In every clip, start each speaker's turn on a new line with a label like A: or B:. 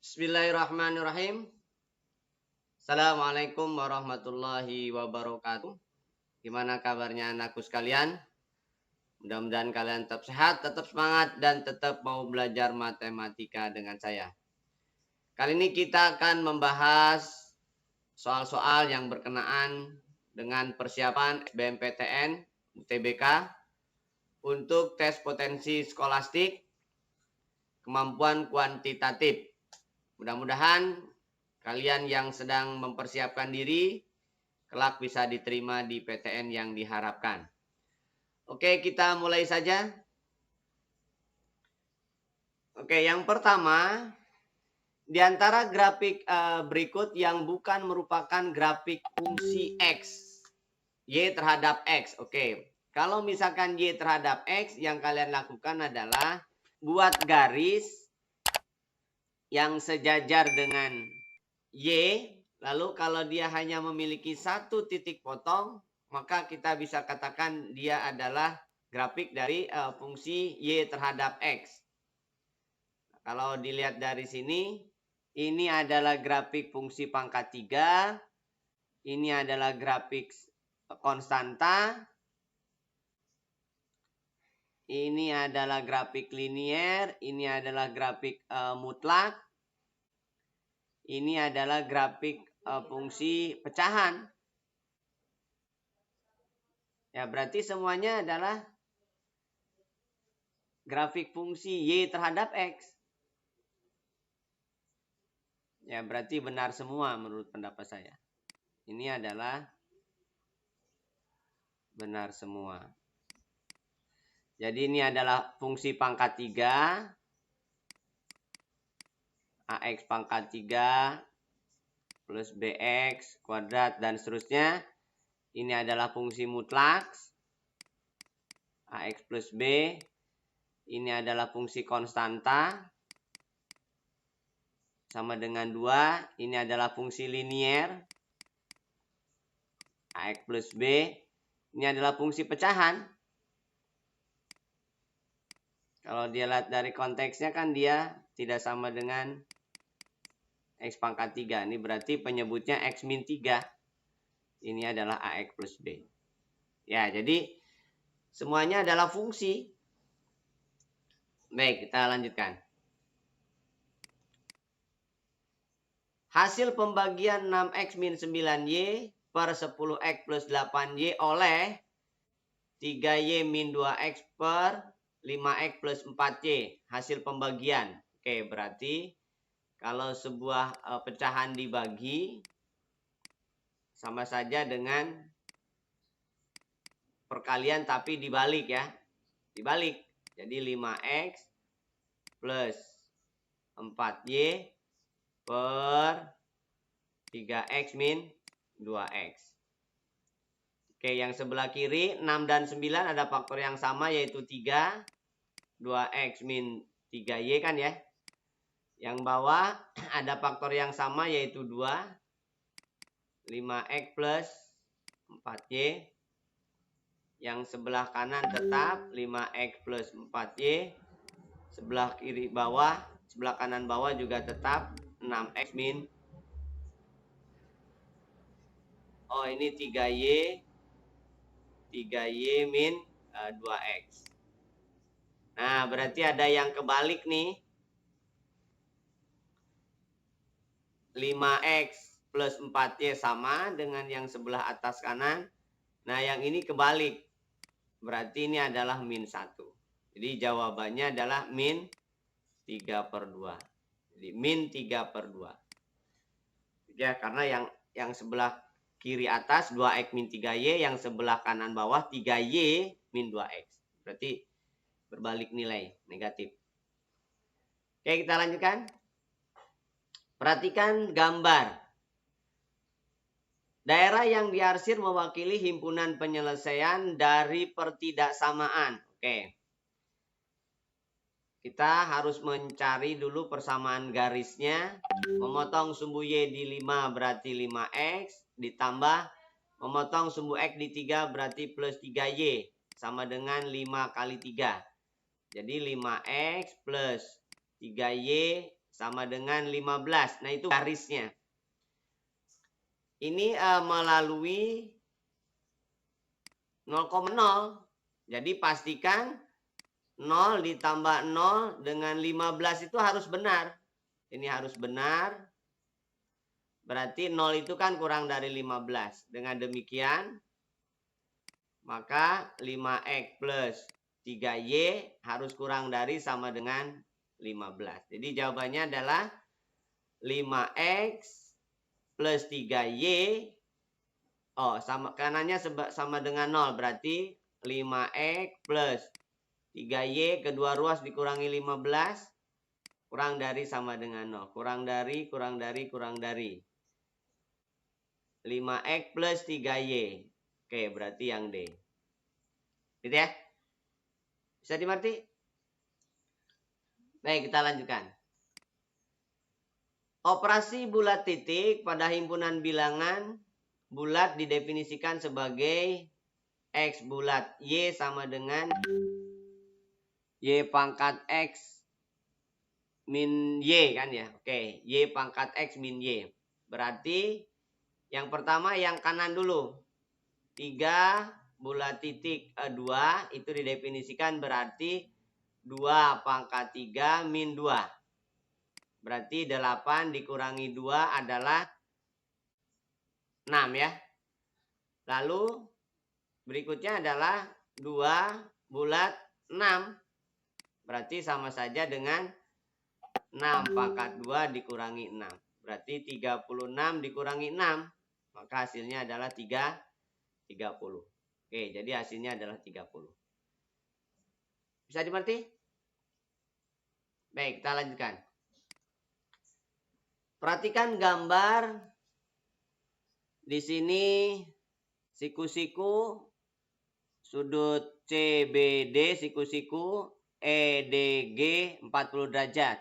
A: Bismillahirrahmanirrahim. Assalamualaikum warahmatullahi wabarakatuh. Gimana kabarnya anakku sekalian? Mudah-mudahan kalian tetap sehat, tetap semangat, dan tetap mau belajar matematika dengan saya. Kali ini kita akan membahas soal-soal yang berkenaan dengan persiapan SBMPTN UTBK untuk tes potensi skolastik kemampuan kuantitatif. Mudah-mudahan kalian yang sedang mempersiapkan diri kelak bisa diterima di PTN yang diharapkan. Oke, kita mulai saja. Oke, yang pertama, di antara grafik berikut yang bukan merupakan grafik fungsi X, Y terhadap X. Oke, kalau misalkan Y terhadap X, yang kalian lakukan adalah buat garis yang sejajar dengan Y, lalu kalau dia hanya memiliki satu titik potong, maka kita bisa katakan dia adalah grafik dari fungsi Y terhadap X. Kalau dilihat dari sini, ini adalah grafik fungsi pangkat 3, ini adalah grafik konstanta, ini adalah grafik linier, ini adalah grafik mutlak, ini adalah grafik fungsi pecahan. Ya, berarti semuanya adalah grafik fungsi Y terhadap X. Ya, berarti benar semua menurut pendapat saya. Ini adalah benar semua. Jadi ini adalah fungsi pangkat 3. AX pangkat 3 plus BX kuadrat dan seterusnya. Ini adalah fungsi mutlak. AX plus B. Ini adalah fungsi konstanta. Sama dengan 2. Ini adalah fungsi linier. AX plus B. Ini adalah fungsi pecahan. Kalau dia lihat dari konteksnya kan dia tidak sama dengan X pangkat 3. Ini berarti penyebutnya X min 3. Ini adalah AX plus B. Ya, jadi semuanya adalah fungsi. Baik, kita lanjutkan. Hasil pembagian 6X min 9Y per 10X plus 8Y oleh 3Y min 2X per 5X plus 4Y. Hasil pembagian. Oke, berarti kalau sebuah pecahan dibagi sama saja dengan perkalian tapi dibalik ya. Dibalik. Jadi 5X plus 4Y per 3X min 2X. Oke, yang sebelah kiri 6 dan 9 ada faktor yang sama yaitu 3. 2X min 3Y kan ya. Yang bawah ada faktor yang sama yaitu 2. 5X plus 4Y. Yang sebelah kanan tetap 5X plus 4Y. Sebelah kiri bawah, sebelah kanan bawah juga tetap 6X min. Oh, ini 3Y. 3Y min 2X. Nah, berarti ada yang kebalik nih. 5X plus 4Y sama dengan yang sebelah atas kanan. Nah, yang ini kebalik. Berarti ini adalah min 1. Jadi jawabannya adalah min 3/2. Jadi min 3/2. Ya, karena yang sebelah kiri atas 2X min 3Y, yang sebelah kanan bawah 3Y min 2X. Berarti berbalik nilai, negatif. Oke, kita lanjutkan. Perhatikan gambar. Daerah yang diarsir mewakili himpunan penyelesaian dari pertidaksamaan. Oke. Kita harus mencari dulu persamaan garisnya. Memotong sumbu Y di 5 berarti 5X. Ditambah memotong sumbu X di 3 berarti plus 3Y. Sama dengan 5 kali 3. Jadi 5X plus 3Y sama dengan 15. Nah, itu garisnya. Ini melalui 0,0. Jadi pastikan 0 ditambah 0 dengan 15 itu harus benar. Ini harus benar. Berarti 0 itu kan kurang dari 15. Dengan demikian, maka 5X plus 3Y harus kurang dari sama dengan 15. Jadi jawabannya adalah 5X plus 3Y. Oh, sama kanannya sama dengan 0. Berarti 5X plus 3Y kedua ruas dikurangi 15. Kurang dari sama dengan 0. Kurang dari. 5X plus 3Y. Oke, berarti yang D. Gitu ya? Bisa dimengerti? Baik, kita lanjutkan. Operasi bulat titik pada himpunan bilangan bulat didefinisikan sebagai X bulat Y sama dengan Y pangkat X min Y kan ya. Oke, Y pangkat X min Y. Berarti yang pertama yang kanan dulu. 3 bulat titik 2 itu didefinisikan berarti 2 pangkat 3 min 2. Berarti 8 dikurangi 2 adalah 6 ya. Lalu berikutnya adalah 2 bulat 6. Berarti sama saja dengan 6 pangkat 2 dikurangi 6. Berarti 36 dikurangi 6. Maka hasilnya adalah 30. Oke, jadi hasilnya adalah 30. Bisa dimengerti? Baik, kita lanjutkan. Perhatikan gambar. Di sini siku-siku sudut CBD, siku-siku EDG 40 derajat.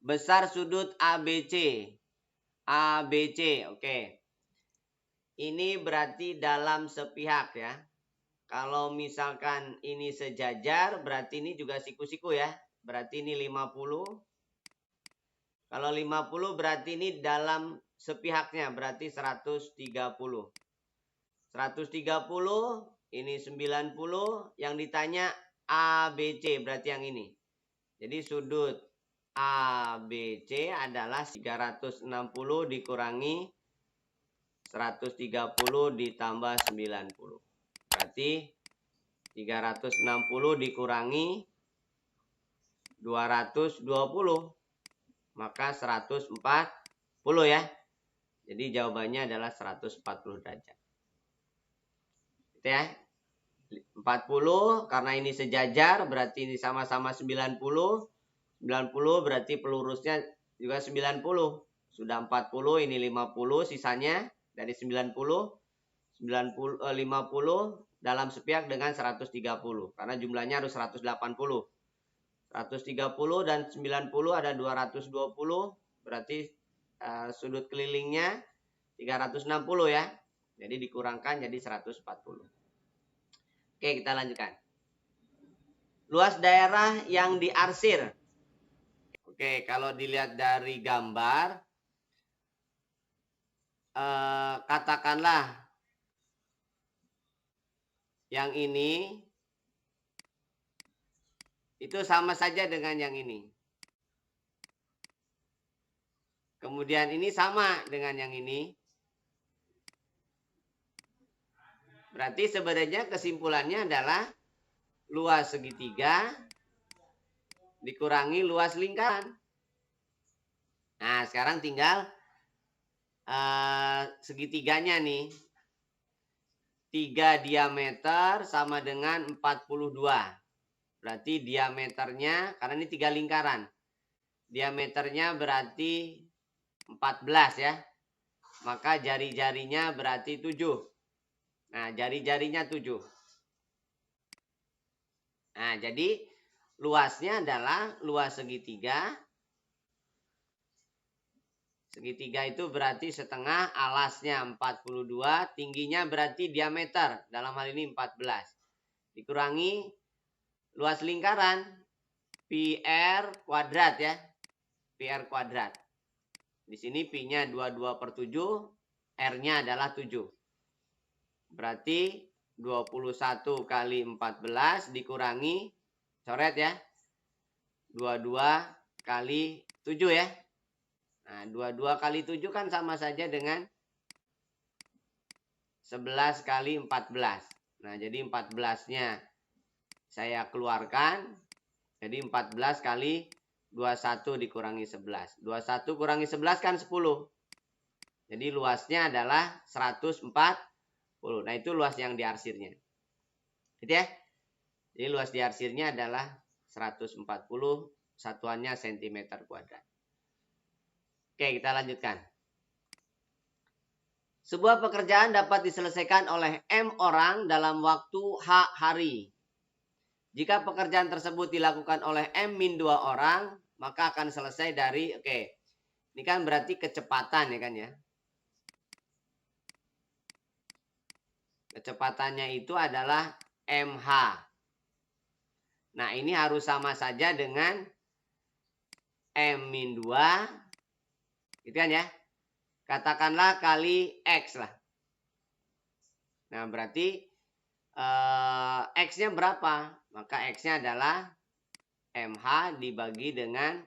A: Besar sudut ABC. ABC, oke. Ini berarti dalam sepihak ya. Kalau misalkan ini sejajar, berarti ini juga siku-siku ya. Berarti ini 50. Kalau 50 berarti ini dalam sepihaknya, berarti 130. 130, ini 90. Yang ditanya ABC, berarti yang ini. Jadi sudut ABC adalah 360 dikurangi 130 ditambah 90. Berarti 360 dikurangi 220. Maka 140 ya. Jadi jawabannya adalah 140 derajat. Gitu ya. 40 karena ini sejajar berarti ini sama-sama 90. 90 berarti pelurusnya juga 90. Sudah 40, ini 50 sisanya dari 90. 50 dalam sepihak dengan 130. Karena jumlahnya harus 180. 130 dan 90 ada 220. Berarti sudut kelilingnya 360 ya. Jadi dikurangkan jadi 140. Oke, kita lanjutkan. Luas daerah yang diarsir. Oke, kalau dilihat dari gambar, katakanlah yang ini itu sama saja dengan yang ini. Kemudian ini sama dengan yang ini. Berarti sebenarnya kesimpulannya adalah luas segitiga dikurangi luas lingkaran. Nah, sekarang tinggal segitiganya nih. 3 diameter sama dengan 42. Berarti diameternya, karena ini 3 lingkaran. Diameternya berarti 14 ya. Maka jari-jarinya berarti 7. Nah, jari-jarinya 7. Nah, jadi luasnya adalah luas segitiga. Segitiga itu berarti setengah, alasnya 42, tingginya berarti diameter. Dalam hal ini 14. Dikurangi luas lingkaran, PR kuadrat ya. PR kuadrat. Di sini Pi-nya 22 per 7, R-nya adalah 7. Berarti 21 kali 14 dikurangi, coret ya, 22 kali 7 ya. Nah, 22 kali 7 kan sama saja dengan 11 kali 14. Nah, jadi 14-nya saya keluarkan. Jadi 14 kali 21 dikurangi 11. 21 kurangi 11 kan 10. Jadi luasnya adalah 140. Nah, itu luas yang diarsirnya. Gitu ya. Jadi luas diarsirnya adalah 140, satuannya cm kuadrat. Oke, kita lanjutkan. Sebuah pekerjaan dapat diselesaikan oleh M orang dalam waktu H hari. Jika pekerjaan tersebut dilakukan oleh M-2 orang, maka akan selesai dari, oke, ini kan berarti kecepatan ya kan ya. Kecepatannya itu adalah MH. Nah, ini harus sama saja dengan M-2, gitu kan ya. Katakanlah kali X lah. Nah, berarti X-nya berapa? Maka X-nya adalah MH dibagi dengan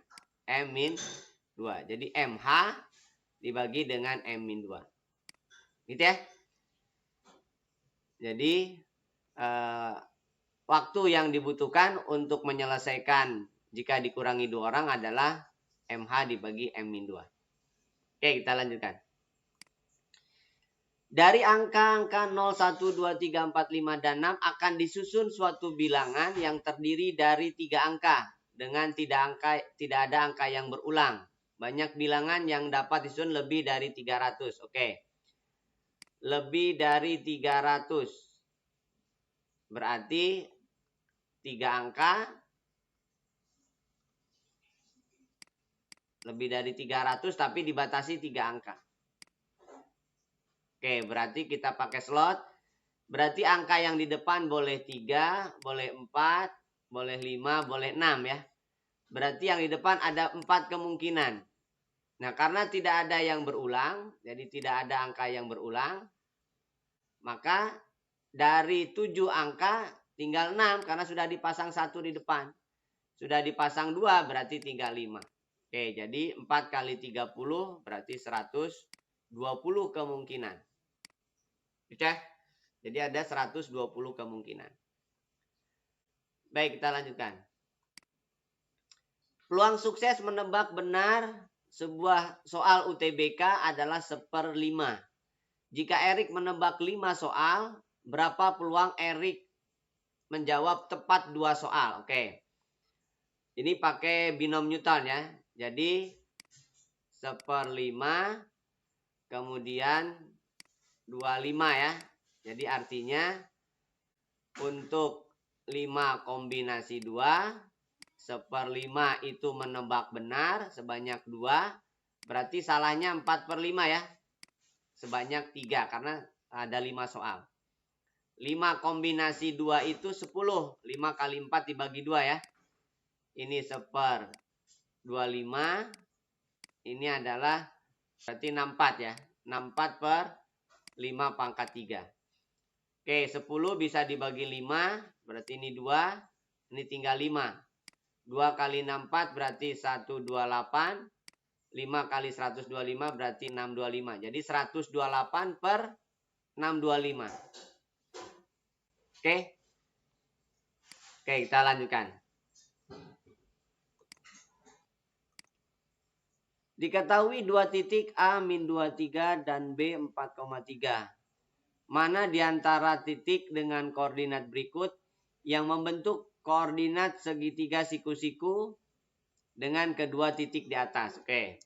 A: M-2. Jadi MH dibagi dengan M-2. Gitu ya. Jadi waktu yang dibutuhkan untuk menyelesaikan jika dikurangi 2 orang adalah MH dibagi M-2. Oke, kita lanjutkan. Dari angka-angka 0, 1, 2, 3, 4, 5, dan 6 akan disusun suatu bilangan yang terdiri dari 3 angka. Dengan tidak ada angka yang berulang. Banyak bilangan yang dapat disusun lebih dari 300. Oke. Lebih dari 300. Berarti 3 angka. Lebih dari 300 tapi dibatasi 3 angka. Oke, berarti kita pakai slot. Berarti angka yang di depan boleh 3, boleh 4, boleh 5, boleh 6 ya. Berarti yang di depan ada 4 kemungkinan. Nah, karena tidak ada yang berulang, jadi tidak ada angka yang berulang, maka dari 7 angka tinggal 6 karena sudah dipasang 1 di depan. Sudah dipasang 2 berarti tinggal 5. Oke, jadi 4 kali 30 berarti 120 kemungkinan. Oke, jadi ada 120 kemungkinan. Baik, kita lanjutkan. Peluang sukses menebak benar sebuah soal UTBK adalah 1/5. Jika Erik menebak 5 soal, berapa peluang Erik menjawab tepat 2 soal? Oke. Ini pakai binom Newton ya. Jadi 1/5 kemudian 25 ya. Jadi artinya untuk 5 kombinasi 2, 1/5 itu menebak benar sebanyak 2. Berarti salahnya 4/5 ya. Sebanyak 3 karena ada 5 soal. 5 kombinasi 2 itu 10. 5 kali 4 dibagi 2 ya. Ini 1/25. Ini adalah berarti 64 ya. 64 per 5 pangkat 3. Oke, 10 bisa dibagi 5. Berarti ini 2. Ini tinggal 5. 2 kali 64 berarti 128. 5 kali 125 berarti 625. Jadi 128 per 625. Oke. Oke, kita lanjutkan. Diketahui 2 titik A-23 dan B 4,3. Mana di antara titik dengan koordinat berikut yang membentuk koordinat segitiga siku-siku dengan kedua titik di atas? Oke.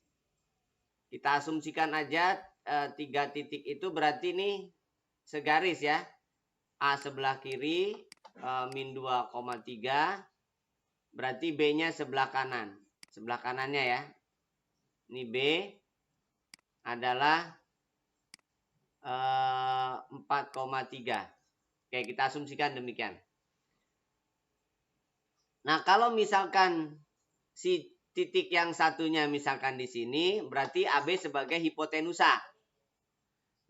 A: Kita asumsikan aja 3 titik itu berarti ini segaris ya. A sebelah kiri min 2,3. Berarti B-nya sebelah kanan. Sebelah kanannya ya. Ini B adalah 4,3. Oke, kita asumsikan demikian. Nah, kalau misalkan si titik yang satunya misalkan di sini, berarti AB sebagai hipotenusa.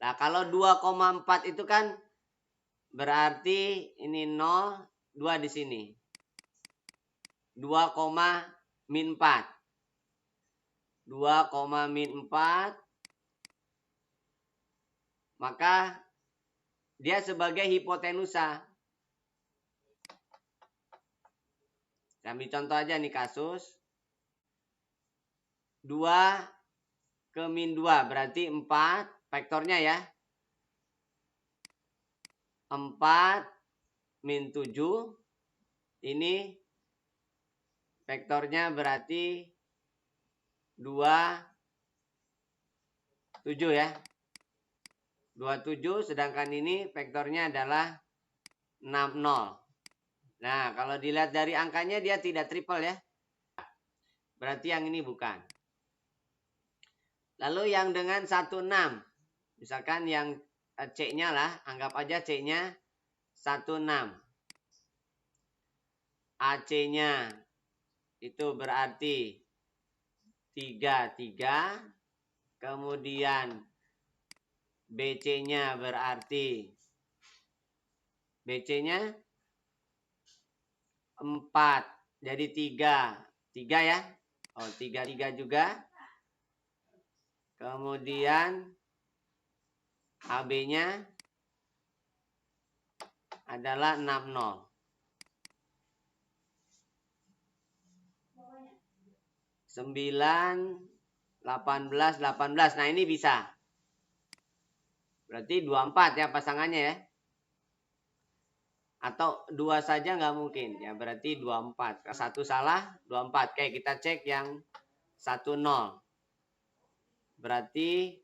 A: Nah, kalau 2,4 itu kan berarti ini 0, 2 di sini. 2, min 4. 2, min 4. Maka dia sebagai hipotenusa. Saya ambil contoh aja nih kasus. 2 ke min 2 berarti 4. Vektornya ya. 4 min 7. Ini vektornya berarti 2, 7 ya. 27 sedangkan ini vektornya adalah 6, 0. Nah, kalau dilihat dari angkanya dia tidak triple ya. Berarti yang ini bukan. Lalu yang dengan 16. Misalkan yang C-nya lah, anggap aja C-nya 16. AC-nya itu berarti 3, 3. Kemudian BC-nya berarti BC-nya 4. Jadi 3. 3 ya. Oh, 3, 3 juga. Kemudian AB-nya adalah 60. 9, 18, 18. Nah, ini bisa. Berarti 24 ya pasangannya ya. Atau 2 saja nggak mungkin. Ya, berarti 24. Satu salah, 24. Oke, kita cek yang 10. Berarti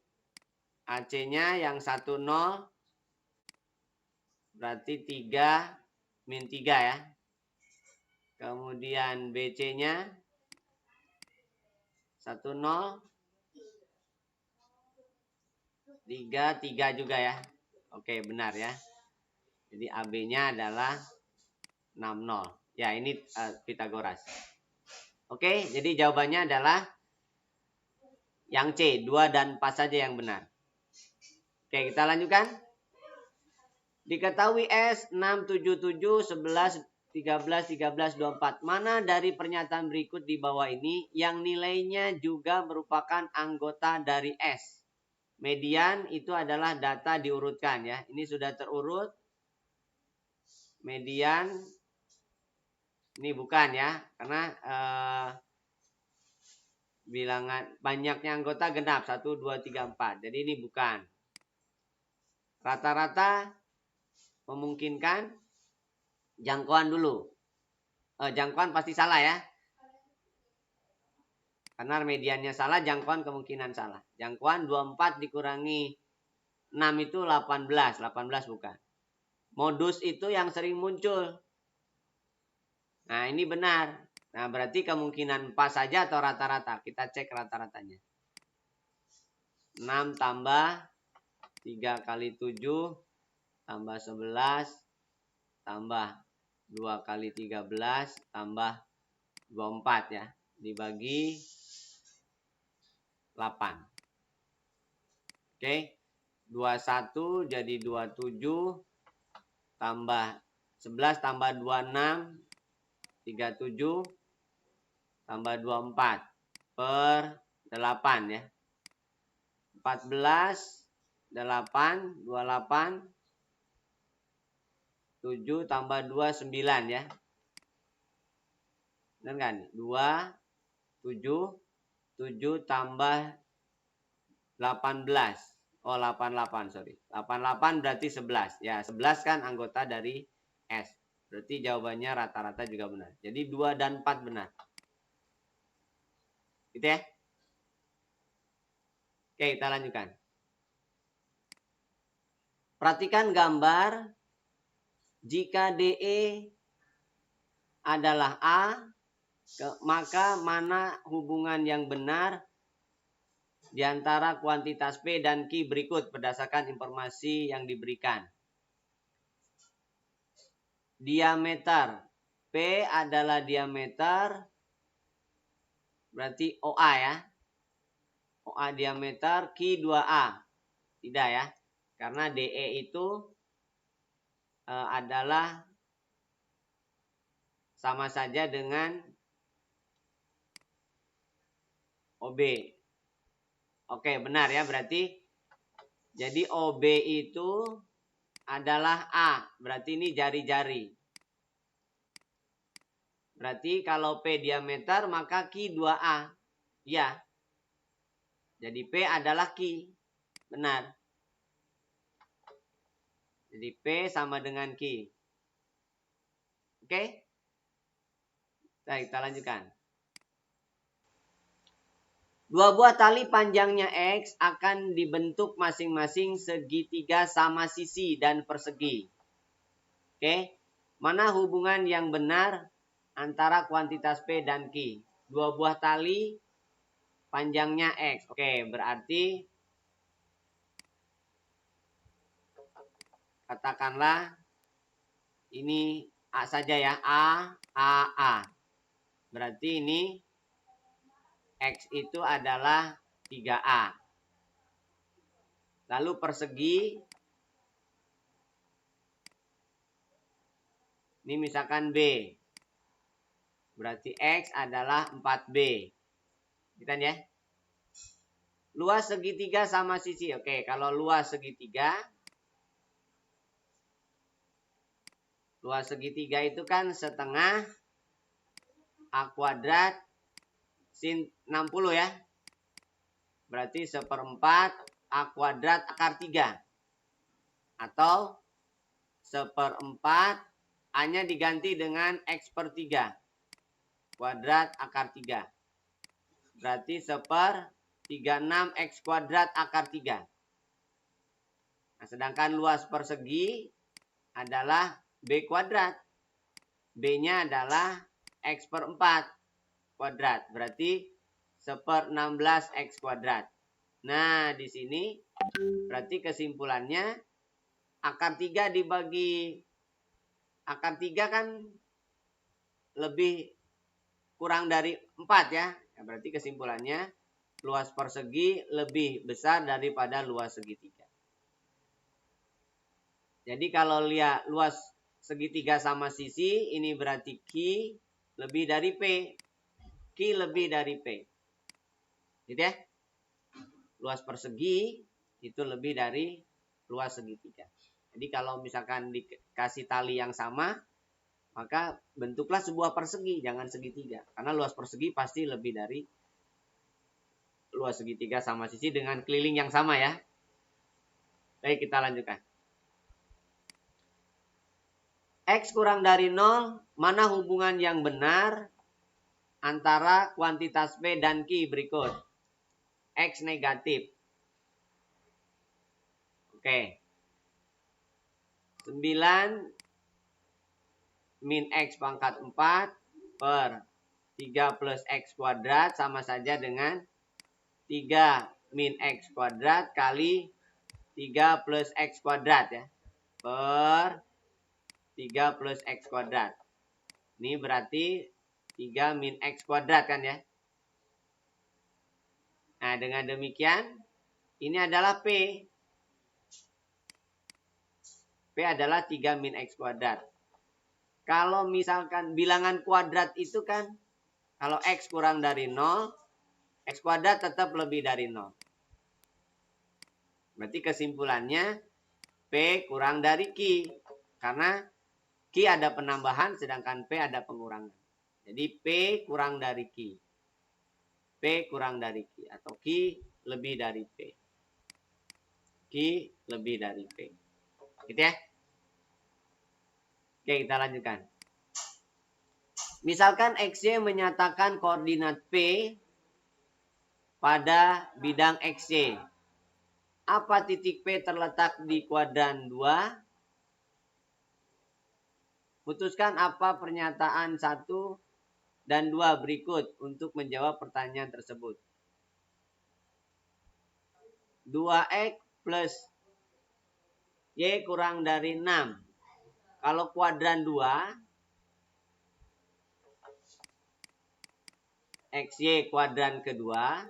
A: AC-nya yang 10 berarti 3 min 3 ya. Kemudian BC-nya 10 3, 3 juga ya. Oke, benar ya. Jadi AB-nya adalah 60. Ya, ini Pitagoras. Oke, jadi jawabannya adalah yang C, 2 dan 4 saja yang benar. Oke, kita lanjutkan. Diketahui S 6, 7, 7, 11, 13, 13, 24. Mana dari pernyataan berikut di bawah ini yang nilainya juga merupakan anggota dari S? Median itu adalah data diurutkan ya. Ini sudah terurut. Median ini bukan ya. Karena bilangan banyaknya anggota genap 1, 2, 3, 4. Jadi ini bukan. Rata-rata memungkinkan jangkauan dulu. Jangkauan pasti salah ya. Karena mediannya salah, jangkauan kemungkinan salah. Jangkauan 24 dikurangi 6 itu 18. 18 bukan. Modus itu yang sering muncul. Nah, ini benar. Nah, berarti kemungkinan pas saja atau rata-rata. Kita cek rata-ratanya. 6 tambah 3 kali 7 tambah 11 tambah 2 kali 13 tambah 24 ya. Dibagi 8. Oke. 21 jadi 27 tambah 11 tambah 26 37 tambah 24 per 8 ya. 14 8 28 7 tambah 2 9 ya. Benar kan? 2 7 7 tambah 18. Oh, 88, sorry. 88 berarti 11. Ya, 11 kan anggota dari S. Berarti jawabannya rata-rata juga benar. Jadi 2 dan 4 benar. Gitu ya. Oke, kita lanjutkan. Perhatikan gambar. Jika DE adalah A, maka mana hubungan yang benar di antara kuantitas P dan Q berikut berdasarkan informasi yang diberikan. Diameter P adalah diameter Berarti OA ya. OA diameter Q 2A. Tidak ya. Karena DE itu adalah sama saja dengan OB. Oke, benar ya. Berarti jadi OB itu adalah A. Berarti ini jari-jari. Berarti kalau P diameter maka Q 2A. Ya. Jadi P adalah Q. Benar. Jadi P sama dengan Q. Oke? Baik, kita lanjutkan. Dua buah tali panjangnya X akan dibentuk masing-masing segitiga sama sisi dan persegi. Oke? Mana hubungan yang benar antara kuantitas P dan Q? Dua buah tali panjangnya X. Oke, berarti katakanlah ini A saja ya. A. Berarti ini X itu adalah 3A. Lalu persegi, ini misalkan B. Berarti X adalah 4B. Gitu ya. Luas segitiga sama sisi. Oke, kalau luas segitiga itu kan setengah A kuadrat sin 60 ya. Berarti 1/4 A kuadrat akar 3. Atau 1/4 A-nya diganti dengan X per 3. Kuadrat akar 3. Berarti 1/36 X kuadrat akar 3. Nah, sedangkan luas persegi adalah B kuadrat. B-nya adalah X per 4 kuadrat. Berarti 1/16 X kuadrat. Nah, di sini berarti kesimpulannya akar 3 dibagi akar 3 kan lebih kurang dari 4 ya. Berarti kesimpulannya luas persegi lebih besar daripada luas segitiga. Jadi kalau lihat luas segitiga sama sisi, ini berarti Q lebih dari P. Q lebih dari P. Gitu ya. Luas persegi itu lebih dari luas segitiga. Jadi kalau misalkan dikasih tali yang sama, maka bentuklah sebuah persegi, jangan segitiga. Karena luas persegi pasti lebih dari luas segitiga sama sisi dengan keliling yang sama ya. Baik, kita lanjutkan. X kurang dari 0, mana hubungan yang benar antara kuantitas P dan Q berikut? X negatif. Oke. 9 min X pangkat 4 per 3 plus X kuadrat sama saja dengan 3 min X kuadrat kali 3 plus X kuadrat ya. Per 3 plus X kuadrat. Ini berarti 3 min X kuadrat kan ya. Nah, dengan demikian ini adalah P. P adalah 3 min X kuadrat. Kalau misalkan bilangan kuadrat itu kan, kalau X kurang dari 0, X kuadrat tetap lebih dari 0. Berarti kesimpulannya P kurang dari Q. Karena Q ada penambahan sedangkan P ada pengurangan. Jadi P kurang dari Q. P kurang dari Q. Atau Q lebih dari P. Q lebih dari P. Gitu ya. Oke, kita lanjutkan. Misalkan XY menyatakan koordinat P pada bidang XY. Apa titik P terletak di kuadran 2? Putuskan apa pernyataan 1 dan 2 berikut untuk menjawab pertanyaan tersebut. 2X plus Y kurang dari 6. Kalau kuadran 2, XY kuadran kedua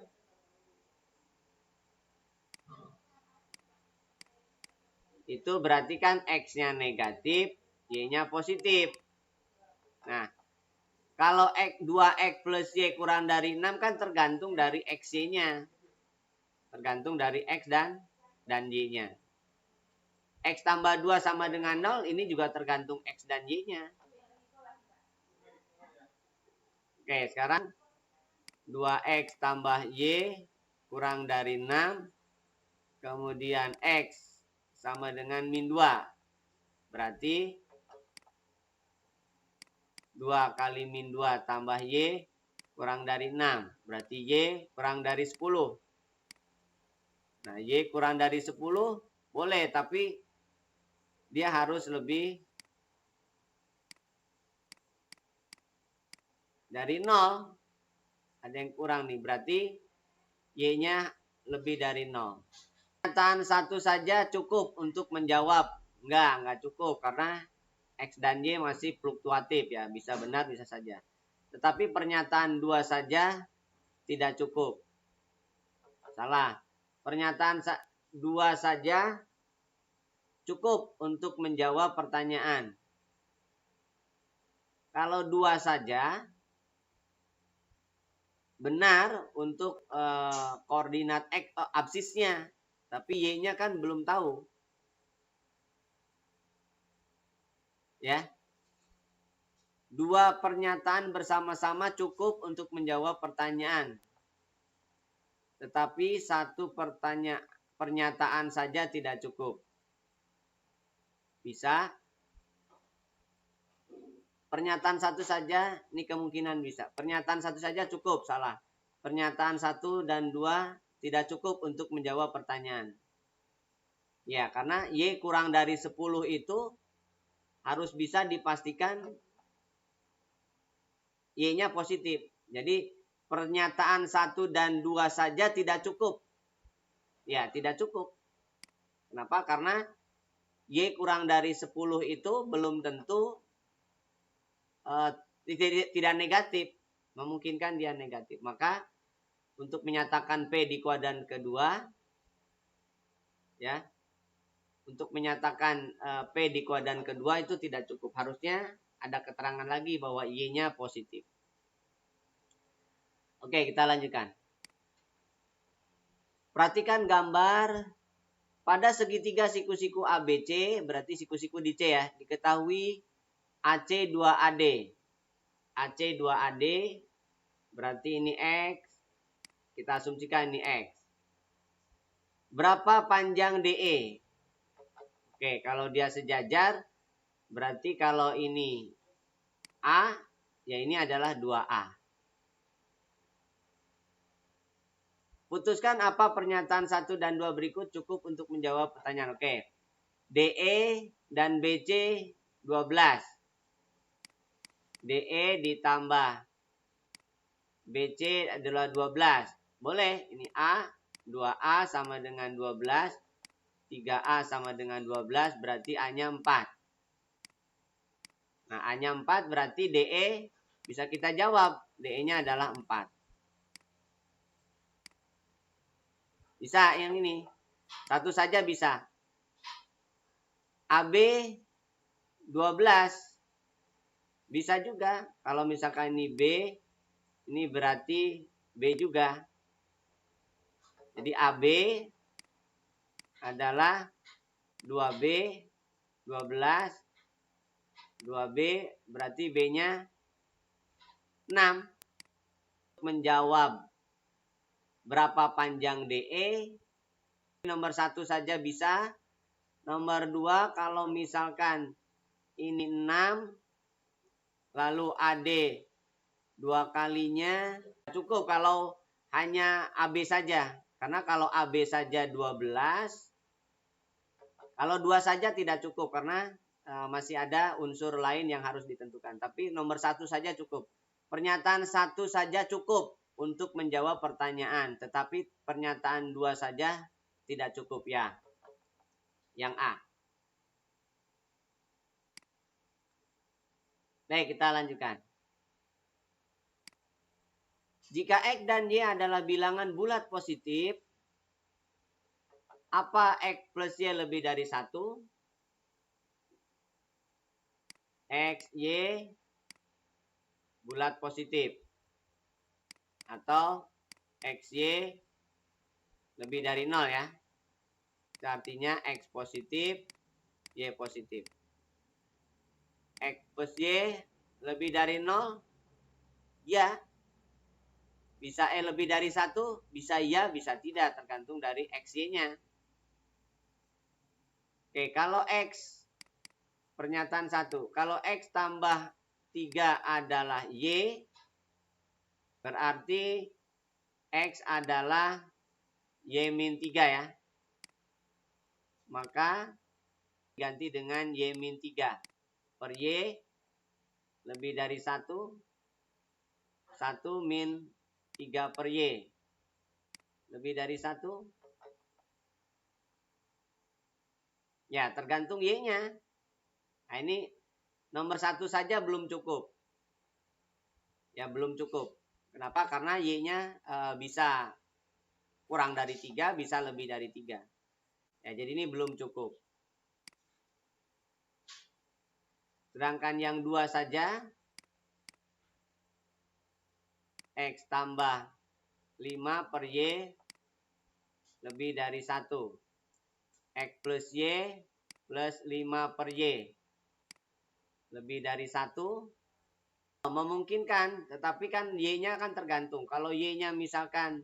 A: itu berarti kan X-nya negatif, Y-nya positif. Nah, kalau 2X plus Y kurang dari 6 kan tergantung dari XY-nya. Tergantung dari X dan Y-nya. X tambah 2 sama dengan 0, ini juga tergantung X dan Y-nya. Oke, sekarang 2X tambah Y kurang dari 6. Kemudian X sama dengan min 2. Berarti 2 kali min 2 tambah Y kurang dari 6. Berarti Y kurang dari 10. Nah, Y kurang dari 10 boleh, tapi dia harus lebih dari 0. Ada yang kurang nih, berarti Y-nya lebih dari 0. Pernyataan 1 saja cukup untuk menjawab. Enggak cukup karena X dan Y masih fluktuatif ya. Bisa benar, bisa saja. Tetapi pernyataan 2 saja tidak cukup. Salah. Pernyataan 2 saja cukup untuk menjawab pertanyaan. Kalau 2 saja benar untuk koordinat X absisnya, tapi Y-nya kan belum tahu. Ya. 2 pernyataan bersama-sama cukup untuk menjawab pertanyaan. Tetapi 1 pernyataan saja tidak cukup. Bisa? Pernyataan 1 saja, ini kemungkinan bisa. Pernyataan 1 saja cukup, salah. Pernyataan 1 dan 2 tidak cukup untuk menjawab pertanyaan. Ya, karena Y kurang dari 10 itu harus bisa dipastikan Y-nya positif. Jadi pernyataan 1 dan 2 saja tidak cukup. Ya, tidak cukup. Kenapa? Karena Y kurang dari 10 itu belum tentu tidak negatif. Memungkinkan dia negatif. Maka untuk menyatakan P di kuadran kedua, ya, untuk menyatakan P di kuadran kedua itu tidak cukup. Harusnya ada keterangan lagi bahwa Y-nya positif. Oke, kita lanjutkan. Perhatikan gambar pada segitiga siku-siku ABC, berarti siku-siku di C ya, diketahui AC 2AD. AC 2AD berarti ini X. Kita asumsikan ini X. Berapa panjang DE? Oke, kalau dia sejajar, berarti kalau ini A, ya ini adalah 2A. Putuskan apa pernyataan 1 dan 2 berikut cukup untuk menjawab pertanyaan. Oke. DE dan BC 12. DE ditambah BC adalah 12. Boleh, ini A, 2A sama dengan 12. 3A sama dengan 12, berarti A-nya 4. Nah, A-nya 4 berarti DE bisa kita jawab. DE-nya adalah 4. Bisa yang ini. Satu saja bisa. AB 12. Bisa juga. Kalau misalkan ini B, ini berarti B juga. Jadi AB adalah 2B 12. 2B berarti B-nya 6. Menjawab berapa panjang DE, nomor 1 saja bisa. Nomor 2 kalau misalkan ini 6, lalu AD 2 kalinya cukup kalau hanya AB saja. Karena kalau AB saja 12, kalau 2 saja tidak cukup karena masih ada unsur lain yang harus ditentukan. Tapi nomor 1 saja cukup. Pernyataan 1 saja cukup untuk menjawab pertanyaan. Tetapi pernyataan 2 saja tidak cukup ya. Yang A. Baik, kita lanjutkan. Jika X dan Y adalah bilangan bulat positif, apa X plus Y lebih dari 1? X, Y bulat positif. Atau X, Y lebih dari 0 ya. Itu artinya X positif, Y positif. X plus Y lebih dari 0, ya. Bisa lebih dari 1, bisa ya, bisa tidak. Tergantung dari X-Y-nya. Oke, kalau X, pernyataan 1. Kalau X tambah 3 adalah Y, berarti X adalah Y min 3 ya. Maka ganti dengan Y min 3. Per Y lebih dari 1, 1 min 3 per Y. Lebih dari 1. Ya, tergantung Y-nya. Nah, ini nomor 1 saja belum cukup. Ya, belum cukup. Kenapa? Karena Y-nya bisa kurang dari 3, bisa lebih dari 3. Ya, jadi ini belum cukup. Sedangkan yang 2 saja, X tambah 5 per Y lebih dari 1. X plus Y plus 5 per Y lebih dari 1. Memungkinkan, tetapi kan Y-nya kan tergantung. Kalau Y-nya misalkan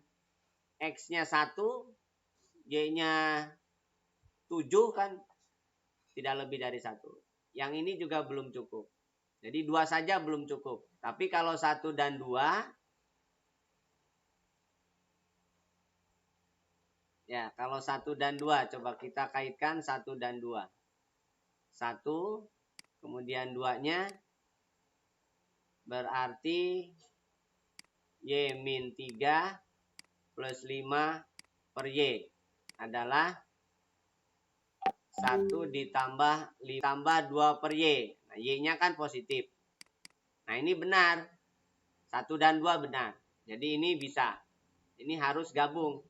A: X-nya 1, Y-nya 7 kan tidak lebih dari 1. Yang ini juga belum cukup. Jadi 2 saja belum cukup. Tapi kalau 1 dan 2, ya kalau 1 dan 2, coba kita kaitkan 1 dan 2. 1, kemudian 2-nya berarti Y min 3 plus 5 per Y adalah 1 ditambah 2 per Y. Nah, Y-nya kan positif. Nah, ini benar. 1 dan 2 benar. Jadi ini bisa. Ini harus gabung.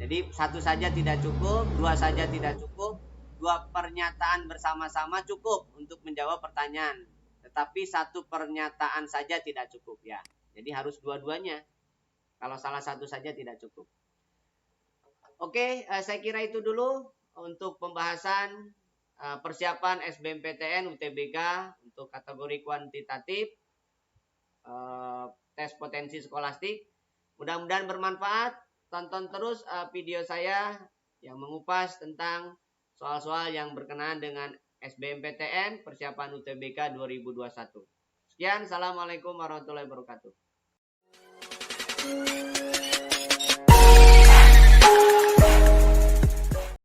A: Jadi 1 saja tidak cukup, 2 saja tidak cukup, 2 pernyataan bersama-sama cukup untuk menjawab pertanyaan. Tetapi 1 pernyataan saja tidak cukup ya. Jadi harus dua-duanya. Kalau salah satu saja tidak cukup. Oke, saya kira itu dulu untuk pembahasan persiapan SBMPTN UTBK untuk kategori kuantitatif, tes potensi skolastik. Mudah-mudahan bermanfaat. Tonton terus video saya yang mengupas tentang soal-soal yang berkenaan dengan SBMPTN persiapan UTBK 2021. Sekian, assalamualaikum warahmatullahi wabarakatuh.